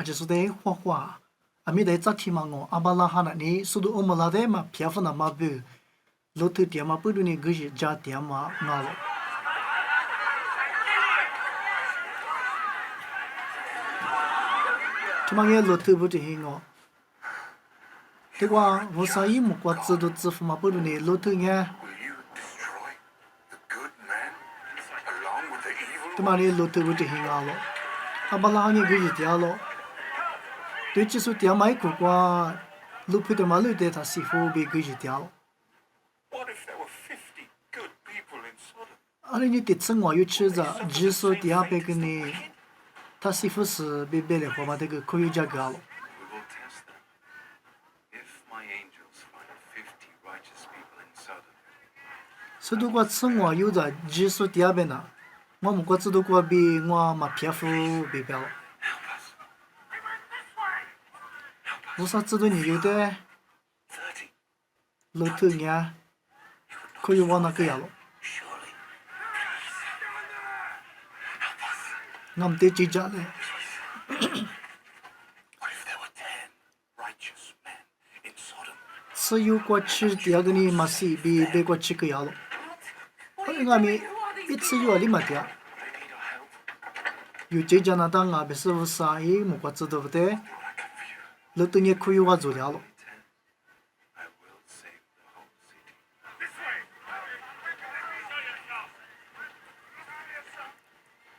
aja su de hwa ami de cha thi ma ngo abala hana ni su du omala de ma phia fa na ma bu lo thu tia ma pu du ni gu ji ja tia ma nga lo chuma nge lo thu bu de hi ngo te kwa wo sa yi mu kwa zu du zu fu ma pu du ni lo thu nge te ma ni lo thu bu de hi nga lo abala ni gu ji tia lo对技术点买苦瓜，路配的马路的他师傅被给去掉了。阿里你得生活有吃着，技术点被给你，他师傅是被别的话嘛，这个可以加高了。是如果生活有着技术点被呢，我们国知道过比我嘛偏富被标了。为啥知道你有的老头伢可以往那个呀了？我们得记着嘞。只有过去第二个你嘛是比别过去个呀了。我们一次有你嘛的，有这家那当啊，别是无啥也没过知道不得。老头伢可以往做了。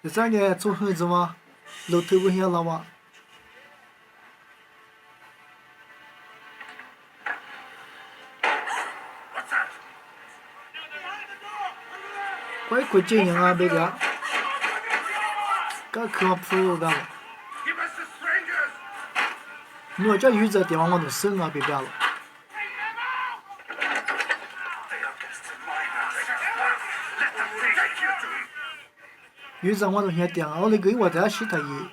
这三年做猴子嘛，老头不想了嘛。怪快这样啊，别个，该靠谱干了。我家有这地方我都省啊，别了。有这我都先点，我那个我在洗他衣。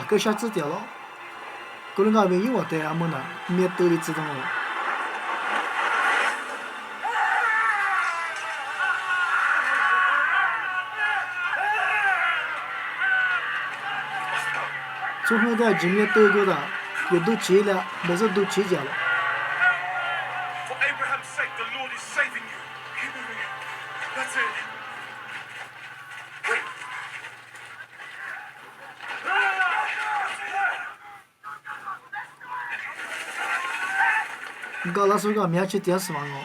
个下子掉了，可能那边有我带阿么呢，面兜里知道了。从后在前面兜过的，也都起了，没事都起家了。搞了是个面去电视嘛我。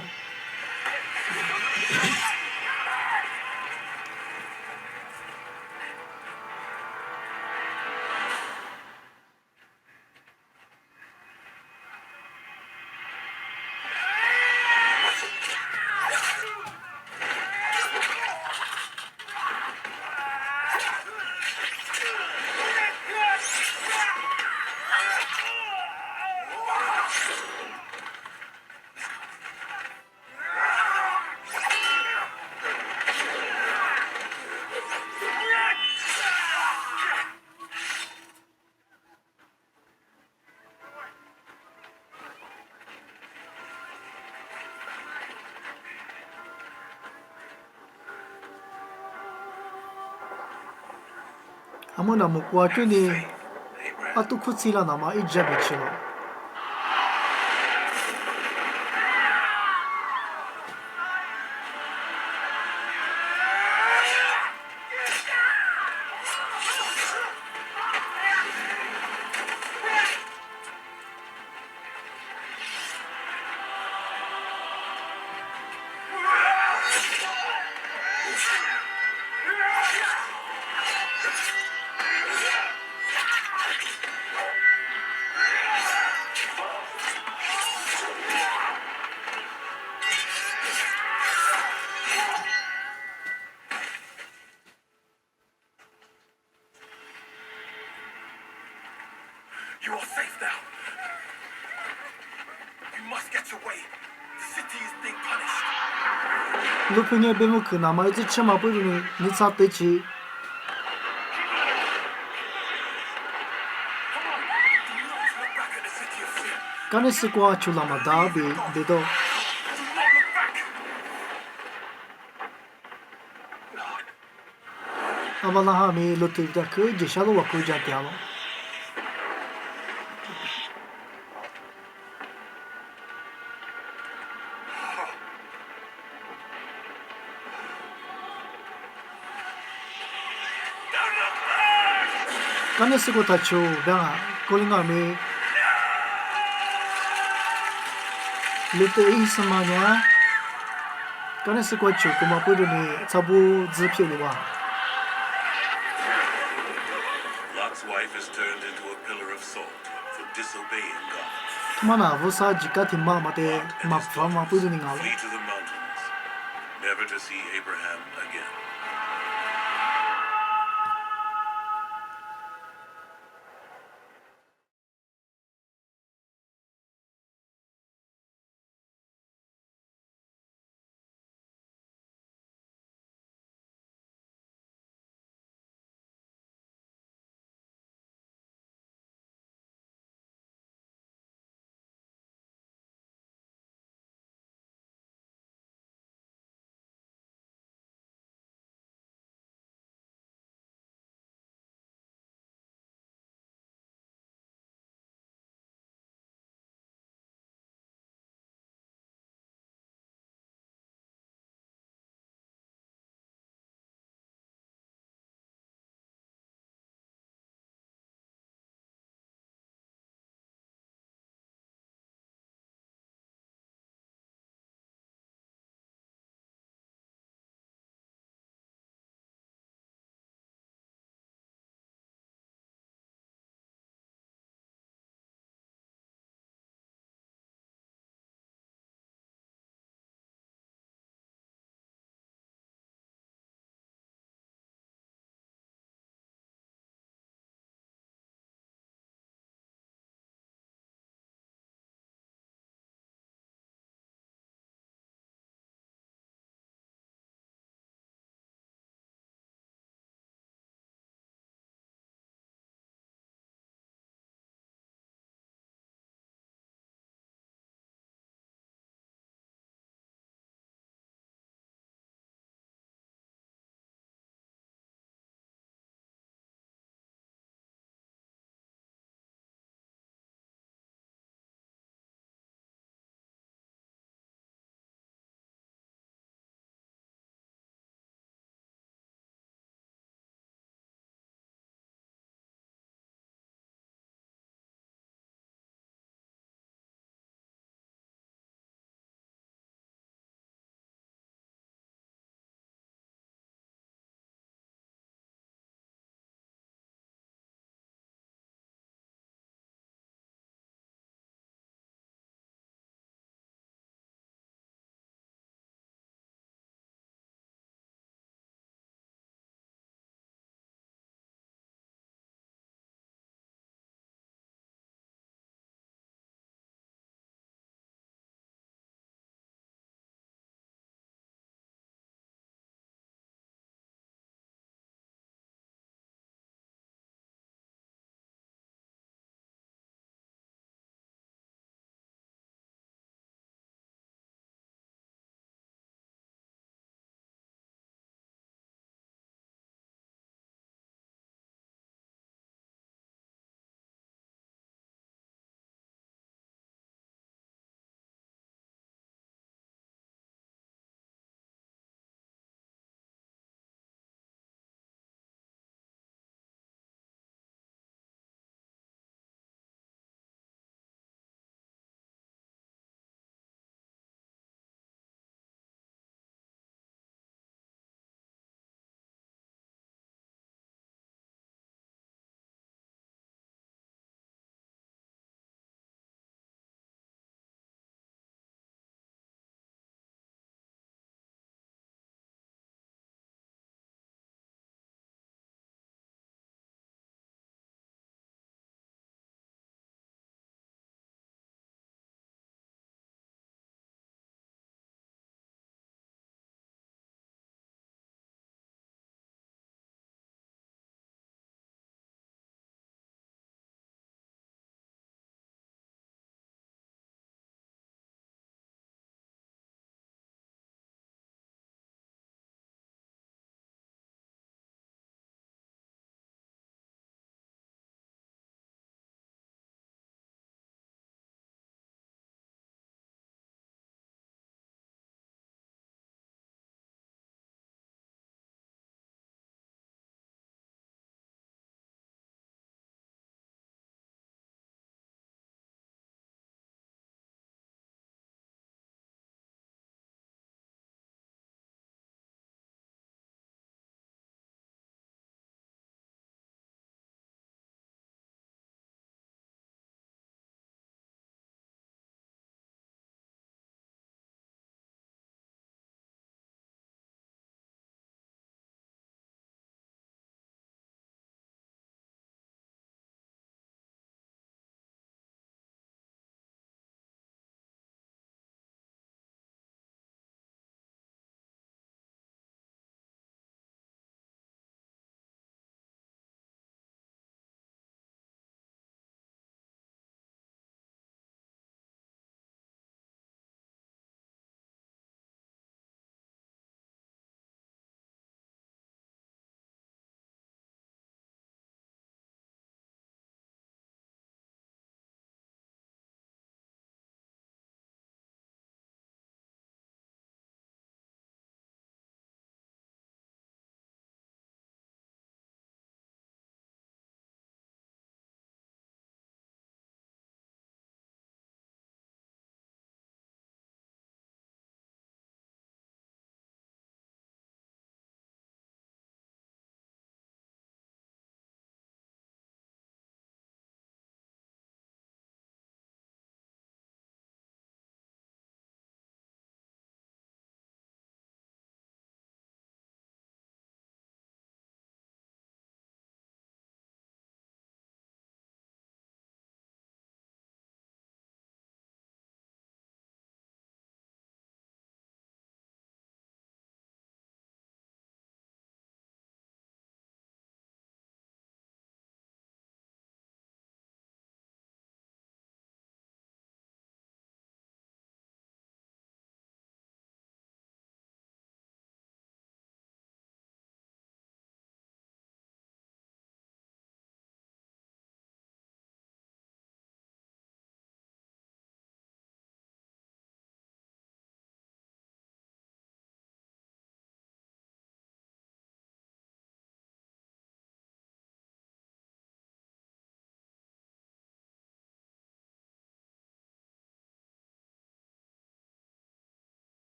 阿么那么过去呢，阿都哭起了那么一直不去了。လူဖင်းရဲ့ဘယ်မှုခနာမစ်ချမပူရနေနိစာတေချီကနေစကွာချူလာမဒါဘီဒေတော့အဘလာဟာမီလူတူတခုဂျရှာလိုဝကူကြတယ်အောင်ကနေစကွာတချူဒါကိုလင်းကမီလူတေးစမညာကနေစကွာချူကမပူရနေစဘူဇဖြစ်လို့ပါ Lot's wife is turned into a pillar of salt for disobeying God. ထမနာဝစာဂျကတိမမတဲ့မဖာမပူရနေငါ Flee to the mountains, never to see Abraham again.